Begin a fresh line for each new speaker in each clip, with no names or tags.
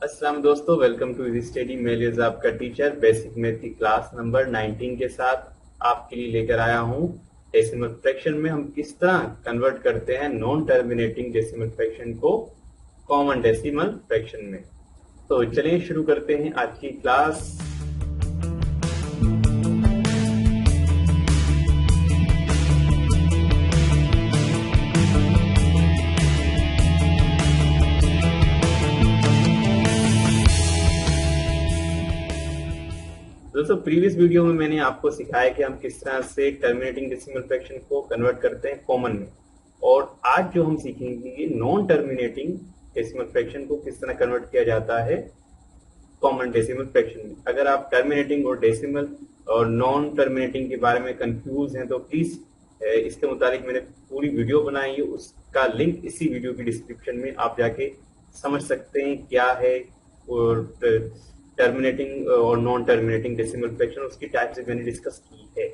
अस्सलाम दोस्तों, welcome to easy study. मैं लियोज़ आपका टीचर बेसिक मैथ की क्लास नंबर 19 के साथ आपके लिए लेकर आया हूं। डेसिमल फ्रैक्शन में हम किस तरह कन्वर्ट करते हैं नॉन टर्मिनेटिंग डेसिमल फ्रैक्शन को कॉमन डेसिमल फ्रैक्शन में। तो चलिए शुरू करते हैं आज की क्लास। दोस्तों, प्रीवियस वीडियो में मैंने आपको सिखाया कि हम किस तरह से टर्मिनेटिंग डेसिमल फ्रैक्शन को कन्वर्ट करते हैं कॉमन में, और आज जो हम सीखेंगे नॉन टर्मिनेटिंग डेसिमल फ्रैक्शन को किस तरह कन्वर्ट किया जाता है कॉमन डेसिमल फ्रैक्शन में। अगर आप टर्मिनेटिंग और डेसिमल और नॉन टर्मिनेटिंग के बारे में कंफ्यूज हैं तो प्लीज इसके मुताबिक मैंने पूरी वीडियो बनाई है, उसका लिंक इसी वीडियो की डिस्क्रिप्शन में आप जाके समझ सकते हैं क्या है और टर्मिनेटिंग और नॉन टर्मिनेटिंग डेसिमल फ्रैक्शन उसकी टाइप से मैंने डिस्कस की है।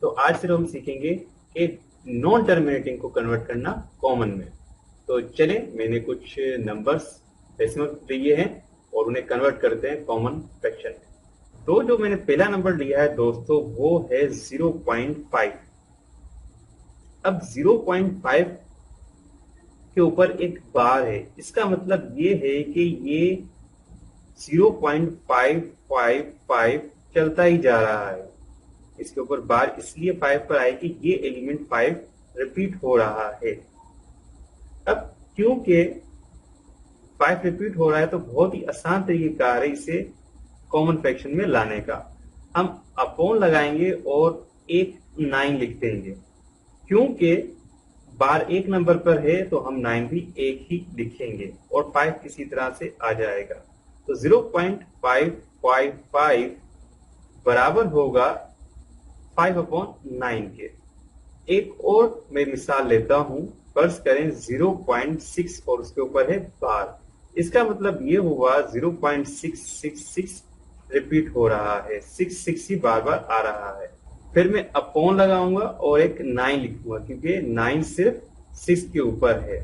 तो आज सिर्फ हम सीखेंगे कि नॉन टर्मिनेटिंग को कन्वर्ट करना कॉमन में। तो चले, मैंने कुछ नंबर्स डेसिमल दिए हैं और उन्हें कन्वर्ट करते हैं कॉमन फ्रैक्शन में। तो जो मैंने पहला नंबर लिया है दोस्तों वो है 0.5। अब 0.5 के ऊपर एक बार है, इसका मतलब ये है कि ये 0.555 चलता ही जा रहा है। इसके ऊपर बार इसलिए 5 पर आए कि ये एलिमेंट 5 रिपीट हो रहा है। अब क्योंकि 5 रिपीट हो रहा है तो बहुत ही आसान तरीका है इसे कॉमन फ्रैक्शन में लाने का। हम अपॉन लगाएंगे और एक 9 लिख देंगे। क्योंकि बार एक नंबर पर है तो हम 9 भी एक ही लिखेंगे और 5 किसी तरह से आ जाएगा। तो 0.555 बराबर होगा 5/9 के। एक और मैं मिसाल लेता हूं, फर्ज करें 0.6 और उसके ऊपर है बार। इसका मतलब ये हुआ 0.666 रिपीट हो रहा है, 66 ही बार बार आ रहा है। फिर मैं अपॉन लगाऊंगा और एक 9 लिखूंगा क्योंकि 9 सिर्फ 6 के ऊपर है,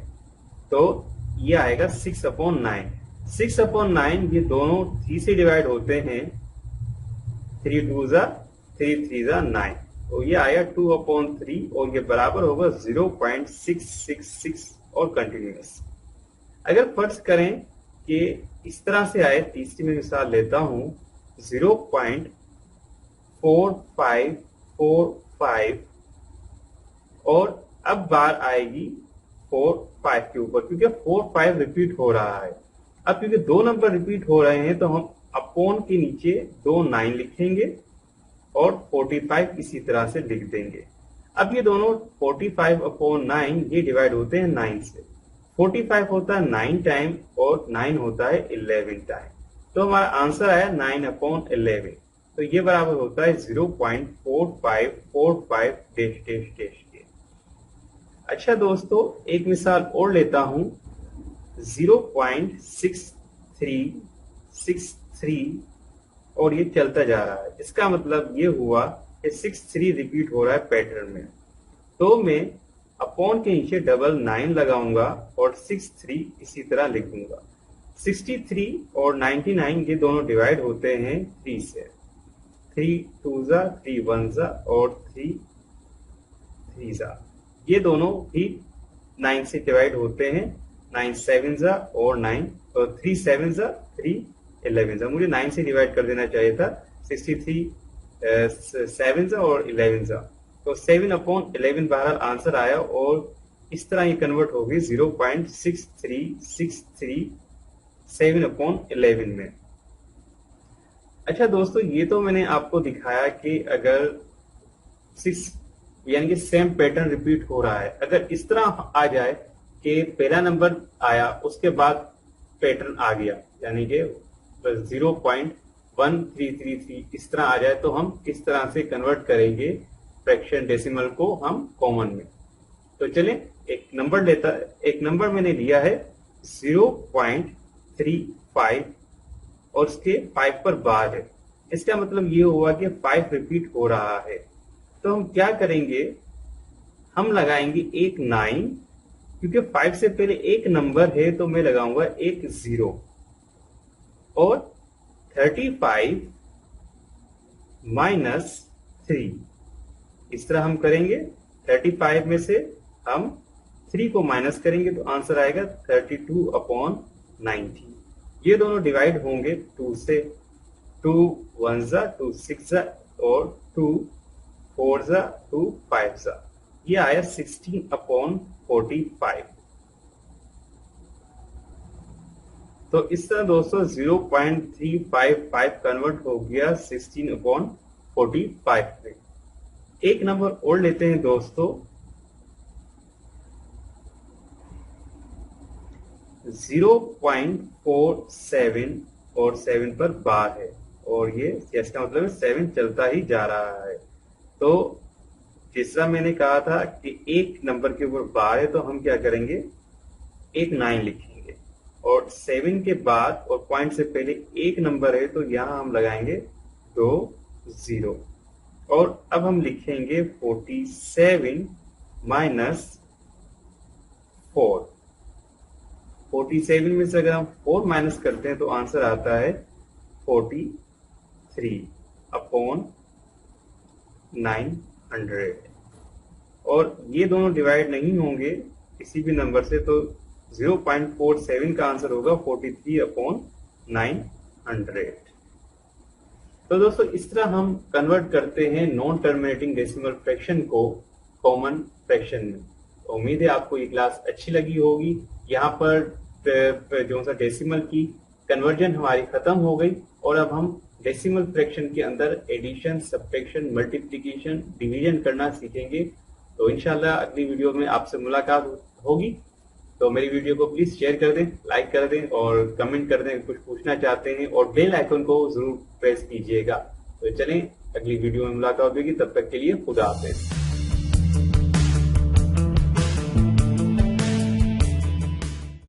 तो ये आएगा 6/9। 6/9 ये दोनों 3 से डिवाइड होते हैं, 3 2 जा 3 3 जा 9, तो ये आया 2/3 और ये बराबर होगा 0.666 और कंटिन्यूस। अगर फर्ज करें कि इस तरह से आए, तीसरी में मिसाल लेता हूं 0.4545 और अब बार आएगी 4 5 के ऊपर क्योंकि 4 5 रिपीट हो रहा है। अब क्योंकि दो नंबर रिपीट हो रहे हैं तो हम अपॉन के नीचे 2 9 लिखेंगे और 45 इसी तरह से लिख देंगे। अब ये दोनों 45/9 ये डिवाइड होते हैं 9 से। 45 होता है 9 टाइम और 9 होता है 11 टाइम, तो हमारा आंसर आया 9/11। तो ये बराबर होता है 0.4545 डैश डैश डैश के। अच्छा दोस्तों, एक मिसाल और लेता हूं 0.6363 और ये चलता जा रहा है। इसका मतलब ये हुआ कि 63 रिपीट हो रहा है पैटर्न में, तो मैं अपॉन के नीचे डबल 9 लगाऊंगा और 63 इसी तरह लिखूंगा। 63 और 99 ये दोनों डिवाइड होते हैं 3 से। 3 2 जा 3 1 जा और 3 3 जा, ये दोनों भी 9 से डिवाइड होते हैं। 9 7 जा और 9 और 3 7 जा 3 11 जा। मुझे 9 से डिवाइड कर देना चाहिए था। 63 7 जा और 11 जा, तो 7/11 बहरहाल आंसर आया और इस तरह ये कन्वर्ट हो गई 0.6363 7/11 में। अच्छा दोस्तों, ये तो मैंने आपको दिखाया कि अगर 6 यानी कि सेम पैटर्न रिपीट हो रहा है। अगर इस तरह आ जाए कि पहला नंबर आया उसके बाद पैटर्न आ गया यानी कि 0.1333 इस तरह आ जाए, तो हम किस तरह से कन्वर्ट करेंगे फ्रैक्शन डेसिमल को हम कॉमन में। तो चलें, एक नंबर मैंने लिया है 0.35 और उसके 5 पर बार है। इसका मतलब ये हुआ कि 5 रिपीट हो रहा है। तो हम क्या करेंगे, हम लगाएंगे एक 9 क्योंकि 5 से पहले एक नंबर है तो मैं लगाऊंगा एक 0 और 35 माइनस 3, इस तरह हम करेंगे। 35 में से हम 3 को माइनस करेंगे तो आंसर आएगा 32/90। ये दोनों डिवाइड होंगे 2 से, 2 1 जा 2 6 जा और 2 4 जा 2 5 जा, ये आया 16/45। तो इस तरह दोस्तों 0.355 कन्वर्ट हो गया 16/45 में। एक नंबर और लेते हैं दोस्तों, 0.47 और 7 पर बार है और ये इसका मतलब है 7 चलता ही जा रहा है। तो जिस तरह मैंने कहा था कि एक नंबर के ऊपर बार है तो हम क्या करेंगे, एक 9 लिखेंगे और 7 के बाद और पॉइंट से पहले एक नंबर है तो यहां हम लगाएंगे 2 0 और अब हम लिखेंगे 47 माइनस 4। 47 में से अगर हम 4 माइनस करते हैं तो आंसर आता है 43/900 और ये दोनों डिवाइड नहीं होंगे किसी भी नंबर से, तो 0.47 का आंसर होगा 43/900। तो दोस्तों इस तरह हम कन्वर्ट करते हैं नॉन टर्मिनेटिंग डेसिमल फ्रैक्शन को कॉमन फ्रैक्शन में। तो उम्मीद है आपको ये क्लास अच्छी लगी होगी। यहाँ पर जो सा डेसिमल की कन्वर्जन हमारी खत्म हो गई और अब हम डेसिमल फ्रैक्शन के अंदर एडिशन, सब्ट्रैक्शन, मल्टीप्लिकेशन, डिवीजन करना सीखेंगे। तो इंशाल्लाह अगली वीडियो में आपसे मुलाकात होगी। तो मेरी वीडियो को प्लीज शेयर कर दें, लाइक कर दें और कमेंट कर दें कुछ पूछना चाहते हैं और बेल आइकन को जरूर प्रेस कीजिएगा। तो चलें अगली वीडियो में मुलाकात होगी, तब तक के लिए खुदा हाफिज।